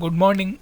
Good morning.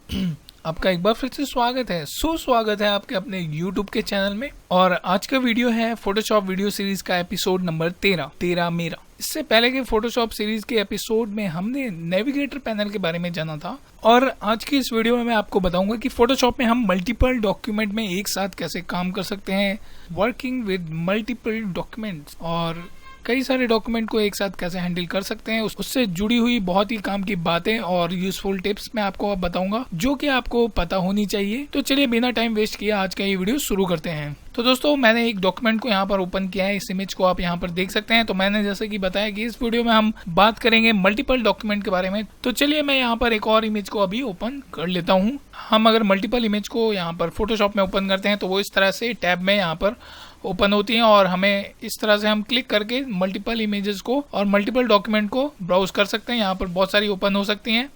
आपका एक बार फिर से स्वागत है, सुस्वागत है आपके अपने YouTube के चैनल में। और आज का वीडियो है फोटोशॉप वीडियो सीरीज का एपिसोड नंबर 13 मेरा। इससे पहले के फोटोशॉप सीरीज के एपिसोड में हमने नेविगेटर पैनल के बारे में जाना था, और आज की इस वीडियो में मैं आपको बताऊंगा कि फोटोशॉप में हम मल्टीपल डॉक्यूमेंट में एक साथ कैसे काम कर सकते हैं, वर्किंग विद मल्टीपल डॉक्यूमेंट्स, और कई सारे डॉक्यूमेंट को एक साथ कैसे हैंडल कर सकते हैं। उससे जुड़ी हुई बहुत ही काम की बातें और यूजफुल टिप्स मैं आपको अब बताऊंगा, जो कि आपको पता होनी चाहिए। तो चलिए बिना टाइम वेस्ट किए आज का ये वीडियो शुरू करते हैं। तो दोस्तों, मैंने एक डॉक्यूमेंट को यहाँ पर ओपन किया है। इस इमेज को आप यहाँ पर देख सकते हैं। तो मैंने जैसे कि बताया कि इस वीडियो में हम बात करेंगे मल्टीपल डॉक्यूमेंट के बारे में। तो चलिए मैं यहाँ पर एक और इमेज को अभी ओपन कर लेता हूँ। हम अगर मल्टीपल इमेज को यहाँ पर फोटोशॉप में ओपन करते हैं तो वो इस तरह से टैब में यहाँ पर ओपन होती हैं, और हमें इस तरह से हम क्लिक करके मल्टीपल इमेजेस को और मल्टीपल डॉक्यूमेंट को ब्राउज कर सकते हैं। यहाँ पर बहुत सारी ओपन हो सकती हैं।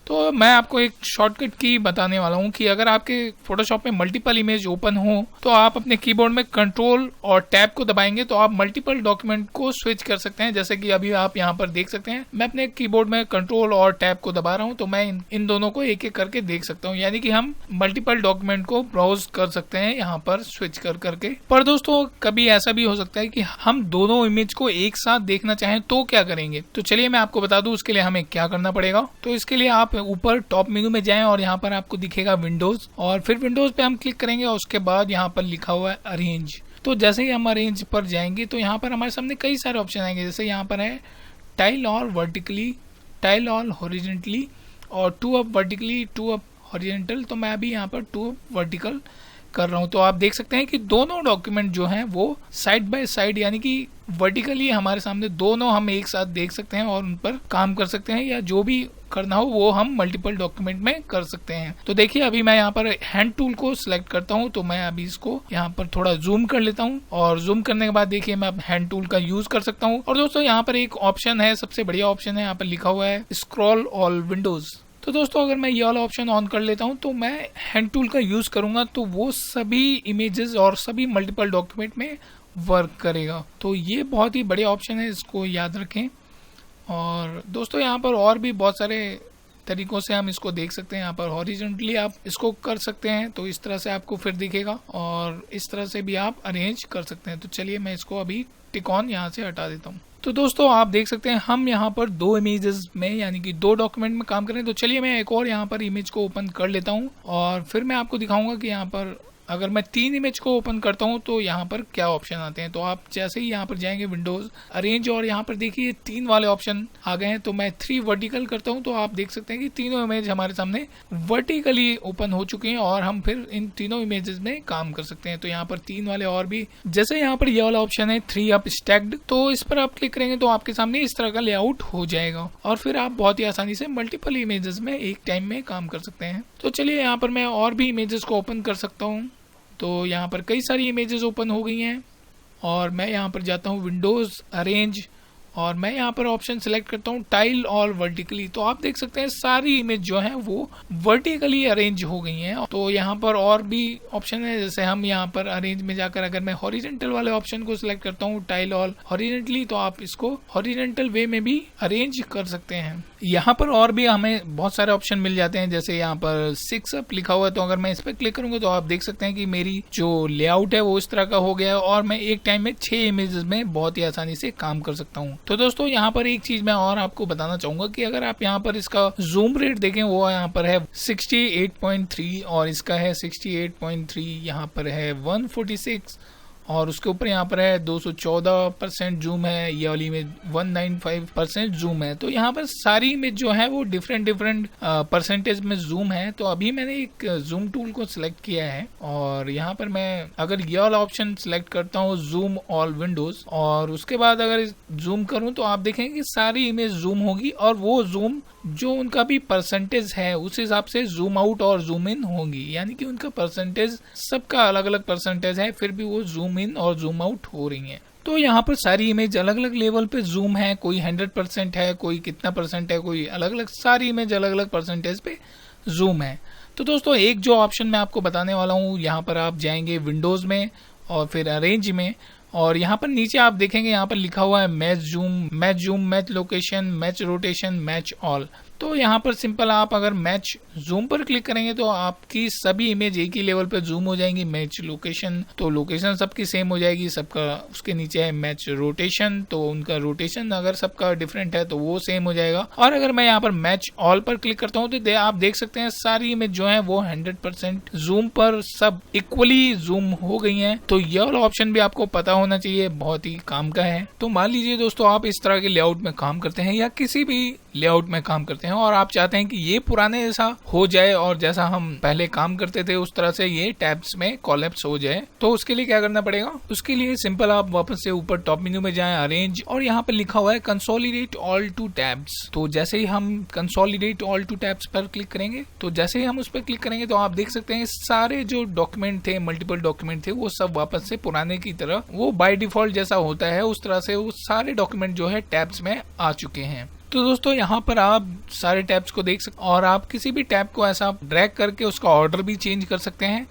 तो मैं आपको एक शॉर्टकट की बताने वाला हूँ कि अगर आपके फोटोशॉप में मल्टीपल इमेज ओपन हो तो आप अपने कीबोर्ड में कंट्रोल और टैब को दबाएंगे तो आप मल्टीपल डॉक्यूमेंट को स्विच कर सकते हैं। जैसे कि अभी आप यहाँ पर देख सकते हैं, मैं अपने कीबोर्ड में कंट्रोल और टैब को दबा रहा हूँ, तो मैं इन दोनों को एक एक करके देख सकता हूँ। यानी कि हम मल्टीपल डॉक्यूमेंट को ब्राउज कर सकते हैं यहाँ पर स्विच कर करके। पर दोस्तों, कभी ऐसा भी हो सकता है कि हम दोनों इमेज को एक साथ देखना चाहें तो क्या करेंगे। तो चलिए मैं आपको बता दूं उसके लिए हमें क्या करना पड़ेगा। तो इसके लिए आप ऊपर टॉप मेनू में जाएं और यहाँ पर आपको दिखेगा विंडोज, और फिर विंडोज पे हम क्लिक करेंगे और उसके बाद यहाँ पर लिखा हुआ है अरेंज। तो जैसे ही हम अरेंज पर जाएंगे तो यहाँ पर हमारे सामने कई सारे ऑप्शन आएंगे। जैसे यहाँ पर है tile all vertically, tile all horizontally, और two up vertically, two up horizontal. तो मैं अभी यहाँ पर टू अप वर्टिकल कर रहा हूँ। तो आप देख सकते हैं कि दोनों डॉक्यूमेंट जो हैं वो साइड बाय साइड, यानी कि वर्टिकली हमारे सामने दोनों हम एक साथ देख सकते हैं और उन पर काम कर सकते हैं, या जो भी करना हो वो हम मल्टीपल डॉक्यूमेंट में कर सकते हैं। तो देखिए अभी मैं यहाँ पर हैंड टूल को सिलेक्ट करता हूँ। तो मैं अभी इसको यहाँ पर थोड़ा जूम कर लेता हूँ, और जूम करने के बाद देखिए मैं हैंड टूल का यूज कर सकता हूँ। और दोस्तों, यहाँ पर एक ऑप्शन है, सबसे बढ़िया ऑप्शन है, यहाँ पर लिखा हुआ है स्क्रॉल ऑल विंडोज। तो दोस्तों, अगर मैं ये वाला ऑप्शन ऑन कर लेता हूं तो मैं हैंड टूल का यूज करूंगा तो वो सभी इमेजेस और सभी मल्टीपल डॉक्यूमेंट में वर्क करेगा। तो ये बहुत ही बढ़िया ऑप्शन है, इसको याद रखें। और दोस्तों, यहाँ पर और भी बहुत सारे तरीकों से हम इसको देख सकते हैं। यहाँ पर हॉरिजॉन्टली आप इसको कर सकते हैं, तो इस तरह से आपको फिर दिखेगा, और इस तरह से भी आप अरेंज कर सकते हैं। तो चलिए मैं इसको अभी टिक ऑन यहाँ से हटा देता हूँ। तो दोस्तों, आप देख सकते हैं हम यहाँ पर दो इमेजेस में, यानी कि दो डॉक्यूमेंट में काम करें। तो चलिए मैं एक और यहाँ पर इमेज को ओपन कर लेता हूँ, और फिर मैं आपको दिखाऊंगा कि यहाँ पर अगर मैं तीन इमेज को ओपन करता हूँ तो यहाँ पर क्या ऑप्शन आते हैं। तो आप जैसे ही यहाँ पर जाएंगे विंडोज अरेंज, और यहाँ पर देखिए तीन वाले ऑप्शन आ गए हैं। तो मैं 3 वर्टिकल करता हूँ तो आप देख सकते हैं कि तीनों इमेज हमारे सामने वर्टिकली ओपन हो चुके हैं, और हम फिर इन तीनों इमेजेस में काम कर सकते हैं। तो यहाँ पर तीन वाले और भी, जैसे यहाँ पर ये वाला ऑप्शन है 3 अप स्टैक्ड, तो इस पर आप क्लिक करेंगे तो आपके सामने इस तरह का लेआउट हो जाएगा, और फिर आप बहुत ही आसानी से मल्टीपल इमेजेस में एक टाइम में काम कर सकते हैं। तो चलिए यहाँ पर मैं और भी इमेजेस को ओपन कर सकता हूँ। तो यहाँ पर कई सारी इमेजेस ओपन हो गई हैं, और मैं यहाँ पर जाता हूँ विंडोज अरेंज, और मैं यहाँ पर ऑप्शन सेलेक्ट करता हूँ टाइल ऑल वर्टिकली। तो आप देख सकते हैं सारी इमेज जो है वो वर्टिकली अरेंज हो गई हैं। तो यहाँ पर और भी ऑप्शन है, जैसे हम यहाँ पर अरेंज में जाकर अगर मैं हॉरिजेंटल वाले ऑप्शन को सिलेक्ट करता हूँ टाइल ऑल हॉरिजेंटली, तो आप इसको हॉरिजेंटल वे में भी अरेंज कर सकते हैं। यहाँ पर और भी हमें बहुत सारे ऑप्शन मिल जाते हैं, जैसे यहाँ पर 6 अप लिखा हुआ है। तो अगर मैं इस पर क्लिक करूंगा तो आप देख सकते हैं कि मेरी जो लेआउट है वो इस तरह का हो गया है, और मैं एक टाइम में 6 इमेजेस में बहुत ही आसानी से काम कर सकता हूँ। तो दोस्तों, यहाँ पर एक चीज मैं और आपको बताना चाहूंगा कि अगर आप यहाँ पर इसका जूम रेट देखें, वो यहाँ पर है 68.3, और इसका है 68.3, यहाँ पर है 146, और उसके ऊपर यहाँ पर है 214% जूम है, ये वाली में 195% जूम है। तो यहाँ पर सारी इमेज जो है वो डिफरेंट परसेंटेज में जूम है। तो अभी मैंने एक जूम टूल को सिलेक्ट किया है, और यहाँ पर मैं अगर ये वाला ऑप्शन सिलेक्ट करता हूँ जूम ऑल विंडोज, और उसके बाद अगर जूम करूँ तो आप देखेंगे कि सारी इमेज जूम होगी, और वो जूम जो उनका भी परसेंटेज है उस हिसाब से जूम आउट और जूम इन होंगी। यानी कि उनका परसेंटेज सबका अलग अलग परसेंटेज है, फिर भी वो जूम इन और जूम आउट हो रही हैं। तो यहाँ पर सारी इमेज अलग अलग लेवल पे जूम है, कोई 100% है, कोई कितना परसेंट है, कोई अलग अलग, सारी इमेज अलग अलग परसेंटेज पे जूम है। तो दोस्तों, एक जो ऑप्शन मैं आपको बताने वाला हूँ, यहाँ पर आप जाएंगे विंडोज में और फिर अरेंज में, और यहाँ पर नीचे आप देखेंगे यहाँ पर लिखा हुआ है match zoom, match location, match rotation, match all. तो यहाँ पर सिंपल आप अगर मैच जूम पर क्लिक करेंगे तो आपकी सभी इमेज एक ही लेवल पे जूम हो जाएंगी। मैच लोकेशन, तो लोकेशन सबकी सेम हो जाएगी सबका। उसके नीचे है मैच रोटेशन, तो उनका रोटेशन अगर सबका डिफरेंट है तो वो सेम हो जाएगा। और अगर मैं यहाँ पर मैच ऑल पर क्लिक करता हूँ तो आप देख सकते हैं सारी इमेज जो है वो 100% जूम पर सब इक्वली जूम हो गई है। तो ये वाला ऑप्शन भी आपको पता होना चाहिए, बहुत ही काम का है। तो मान लीजिए दोस्तों आप इस तरह के लेआउट में काम करते हैं या किसी भी लेआउट में काम करते हैं और आप चाहते हैं कि ये पुराने जैसा हो जाए और जैसा हम पहले काम करते थे उस तरह से ये टैब्स में कोलैप्स हो जाए, तो उसके लिए क्या करना पड़ेगा? उसके लिए सिंपल आप वापस से ऊपर टॉप मेन्यू में जाएं, अरेंज, और यहाँ पर लिखा हुआ है कंसोलिडेट ऑल टू टैब्स। तो जैसे ही हम कंसोलिडेट ऑल टू टैब्स पर क्लिक करेंगे, तो जैसे ही हम उस पर क्लिक करेंगे तो आप देख सकते हैं सारे जो डॉक्यूमेंट थे, मल्टीपल डॉक्यूमेंट थे, वो सब वापस से पुराने की तरह, वो बाय डिफॉल्ट जैसा होता है उस तरह से वो सारे डॉक्यूमेंट जो है टैब्स में आ चुके हैं। तो दोस्तों यहाँ पर आप सारे टैब्स को देख सकते और आप किसी भी टैब को ऐसा ड्रैग करके उसका ऑर्डर भी चेंज कर सकते हैं।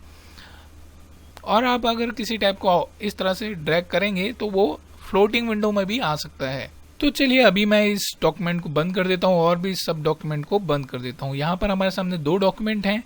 और आप अगर किसी टैब को इस तरह से ड्रैग करेंगे तो वो फ्लोटिंग विंडो में भी आ सकता है। तो चलिए अभी मैं इस डॉक्यूमेंट को बंद कर देता हूँ और भी सब डॉक्यूमेंट को बंद कर देता हूँ। यहाँ पर हमारे सामने 2 डॉक्यूमेंट हैं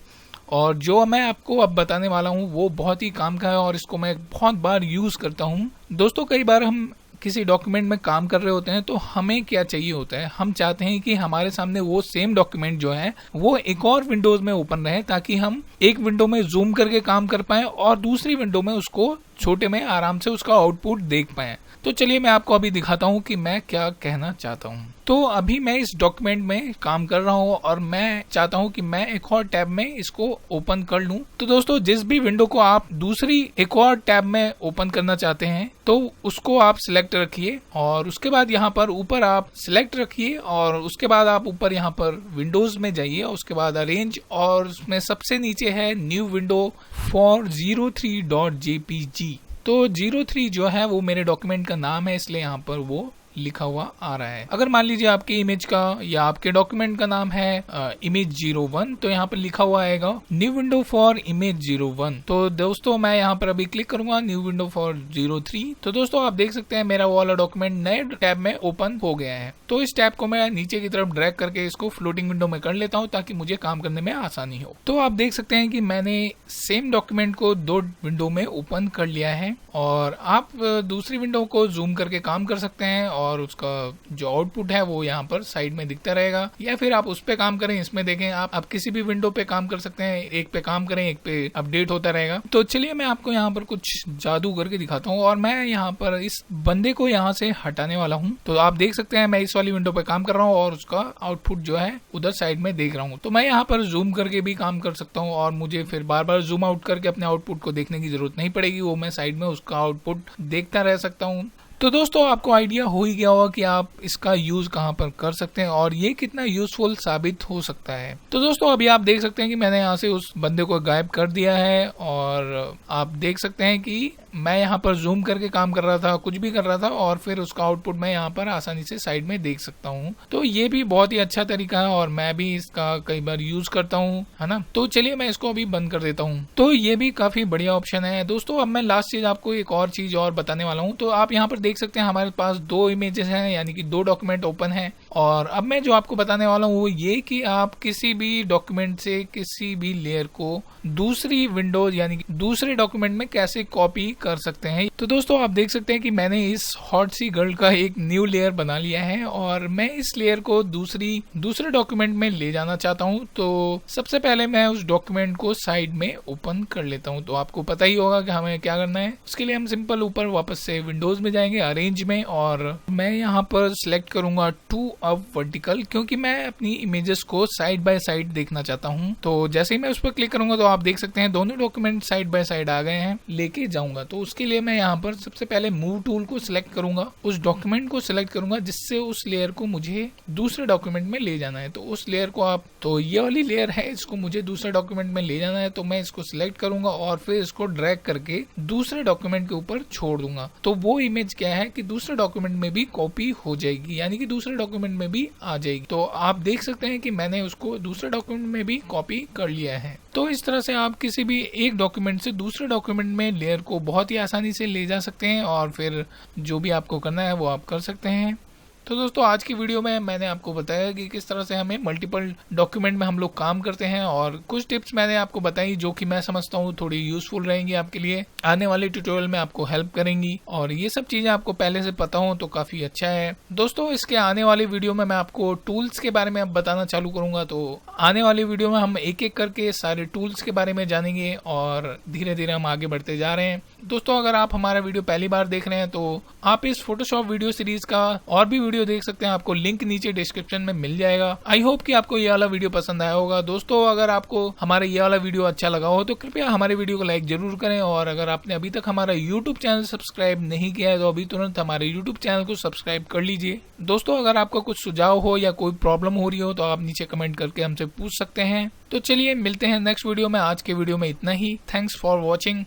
और जो मैं आपको अब बताने वाला हूँ वो बहुत ही काम का है और इसको मैं बहुत बार यूज करता हूँ। दोस्तों कई बार हम किसी डॉक्यूमेंट में काम कर रहे होते हैं तो हमें क्या चाहिए होता है, हम चाहते हैं कि हमारे सामने वो सेम डॉक्यूमेंट जो है वो एक और विंडोज में ओपन रहे, ताकि हम एक विंडो में जूम करके काम कर पाएं और दूसरी विंडो में उसको छोटे में आराम से उसका आउटपुट देख पाएं। तो चलिए मैं आपको अभी दिखाता हूँ कि मैं क्या कहना चाहता हूँ। तो अभी मैं इस डॉक्यूमेंट में काम कर रहा हूँ और मैं चाहता हूँ कि मैं एक और टैब में इसको ओपन कर लूँ। तो दोस्तों जिस भी विंडो को आप दूसरी एक और टैब में ओपन करना चाहते हैं तो उसको आप सिलेक्ट रखिए और उसके बाद यहाँ पर ऊपर आप सिलेक्ट रखिए और उसके बाद आप ऊपर यहाँ पर विंडोज में जाइए और उसके बाद अरेंज और उसमें सबसे नीचे है न्यू विंडो फॉर 03.jpg। तो 03 जो है वो मेरे डॉक्यूमेंट का नाम है, इसलिए यहाँ पर वो लिखा हुआ आ रहा है। अगर मान लीजिए आपकी इमेज का या आपके डॉक्यूमेंट का नाम है इमेज 01, तो यहाँ पर लिखा हुआ आएगा न्यू विंडो फॉर इमेज 01। तो दोस्तों मैं यहाँ पर अभी क्लिक करूंगा न्यू विंडो फॉर 03। तो दोस्तों आप देख सकते हैं मेरा वो वाला डॉक्यूमेंट नए टैब में ओपन हो गया है। तो इस टैब को मैं नीचे की तरफ ड्रैग करके इसको फ्लोटिंग विंडो में कर लेता हूँ ताकि मुझे काम करने में आसानी हो। तो आप देख सकते हैं कि मैंने सेम डॉक्यूमेंट को 2 विंडो में ओपन कर लिया है और आप दूसरी विंडो को जूम करके काम कर सकते हैं और उसका जो आउटपुट है वो यहाँ पर साइड में दिखता रहेगा, या फिर आप उस पे काम करें, इसमें देखें आप किसी भी विंडो पे काम कर सकते हैं, एक पे काम करें एक पे अपडेट होता रहेगा। तो चलिए मैं आपको यहाँ पर कुछ जादू करके दिखाता हूँ और मैं यहाँ पर इस बंदे को यहाँ से हटाने वाला हूँ। तो आप देख सकते हैं मैं इस वाली विंडो पे काम कर रहा हूँ और उसका आउटपुट जो है उधर साइड में देख रहा हूँ। तो मैं यहाँ पर जूम करके भी काम कर सकता हूँ और मुझे फिर बार बार जूम आउट करके अपने आउटपुट को देखने की जरूरत नहीं पड़ेगी, वो मैं साइड में उसका आउटपुट देखता रह सकता हूँ। तो दोस्तों आपको आइडिया हो ही गया होगा कि आप इसका यूज कहाँ पर कर सकते हैं और ये कितना यूजफुल साबित हो सकता है। तो दोस्तों अभी आप देख सकते हैं कि मैंने यहाँ से उस बंदे को गायब कर दिया है और आप देख सकते हैं कि मैं यहाँ पर जूम करके काम कर रहा था, कुछ भी कर रहा था और फिर उसका आउटपुट मैं यहाँ पर आसानी से साइड में देख सकता हूँ। तो ये भी बहुत ही अच्छा तरीका है और मैं भी इसका कई बार यूज करता हूँ, है ना। तो चलिए मैं इसको अभी बंद कर देता हूँ। तो ये भी काफी बढ़िया ऑप्शन है दोस्तों। अब मैं लास्ट चीज आपको एक और चीज और बताने वाला हूँ। तो आप यहाँ पर देख सकते हैं हमारे पास 2 इमेजेस हैं, यानी कि 2 डॉक्यूमेंट ओपन है। और अब मैं जो आपको बताने वाला हूँ वो ये कि आप किसी भी डॉक्यूमेंट से किसी भी लेयर को दूसरी विंडोज यानी कि दूसरे डॉक्यूमेंट में कैसे कॉपी कर सकते हैं। तो दोस्तों आप देख सकते हैं कि मैंने इस हॉट सी गर्ल का एक न्यू लेयर बना लिया है और मैं इस लेयर को दूसरे डॉक्यूमेंट में ले जाना चाहता हूँ। तो सबसे पहले मैं उस डॉक्यूमेंट को साइड में ओपन कर लेता हूँ। तो आपको पता ही होगा कि हमें क्या करना है। उसके लिए हम सिंपल ऊपर वापस से विंडोज में जाएंगे, अरेंज में, और मैं यहाँ पर सिलेक्ट करूंगा टू अप वर्टिकल, क्योंकि मैं अपनी इमेजेस को साइड बाय साइड देखना चाहता हूँ। तो जैसे ही मैं उस पर क्लिक करूंगा तो आप देख सकते हैं दोनों डॉक्यूमेंट साइड बाय साइड आ गए हैं। लेके जाऊंगा तो उसके लिए मैं यहाँ पर सबसे पहले मूव टूल को सिलेक्ट करूंगा, उस डॉक्यूमेंट को सिलेक्ट करूंगा जिससे उस लेयर को मुझे दूसरे डॉक्यूमेंट में ले जाना है। तो उस लेयर को आप, तो ये वाली लेयर है, इसको मुझे दूसरे डॉक्यूमेंट में ले जाना है। तो मैं इसको सिलेक्ट करूंगा और फिर इसको ड्रैग करके दूसरे डॉक्यूमेंट के ऊपर छोड़ दूंगा। तो वो इमेज क्या है कि दूसरे डॉक्यूमेंट में भी कॉपी हो जाएगी, यानी कि दूसरे डॉक्यूमेंट में भी आ जाएगी। तो आप देख सकते हैं कि मैंने उसको दूसरे डॉक्यूमेंट में भी कॉपी कर लिया है। तो इस तरह से आप किसी भी एक डॉक्यूमेंट से दूसरे डॉक्यूमेंट में लेयर को बहुत ही आसानी से ले जा सकते हैं और फिर जो भी आपको करना है वो आप कर सकते हैं। तो दोस्तों आज की वीडियो में मैंने आपको बताया कि किस तरह से हमें मल्टीपल डॉक्यूमेंट में हम लोग काम करते हैं, और कुछ टिप्स मैंने आपको बताई जो कि मैं समझता हूँ थोड़ी यूजफुल रहेंगी आपके लिए, आने वाले ट्यूटोरियल में आपको हेल्प करेंगी। और ये सब चीजें आपको पहले से पता हो तो काफी अच्छा है। दोस्तों इसके आने वाली वीडियो में मैं आपको टूल्स के बारे में अब बताना चालू करूंगा, तो आने वाली वीडियो में हम एक एक करके सारे टूल्स के बारे में जानेंगे और धीरे धीरे हम आगे बढ़ते जा रहे हैं। दोस्तों अगर आप हमारा वीडियो पहली बार देख रहे हैं तो आप इस फोटोशॉप वीडियो सीरीज का और भी वीडियो देख सकते हैं, आपको लिंक नीचे डिस्क्रिप्शन में मिल जाएगा। आई होप कि आपको ये वाला वीडियो पसंद आया होगा। दोस्तों अगर आपको हमारा ये वाला वीडियो अच्छा लगा हो तो कृपया हमारे वीडियो को लाइक जरूर करें, और अगर आपने अभी तक हमारा यूट्यूब चैनल सब्सक्राइब नहीं किया है तो अभी तुरंत हमारे यूट्यूब चैनल को सब्सक्राइब कर लीजिए। दोस्तों अगर आपका कुछ सुझाव हो या कोई प्रॉब्लम हो रही हो तो आप नीचे कमेंट करके हमसे पूछ सकते हैं। तो चलिए मिलते हैं नेक्स्ट वीडियो में। आज के वीडियो में इतना ही। Thanks for watching.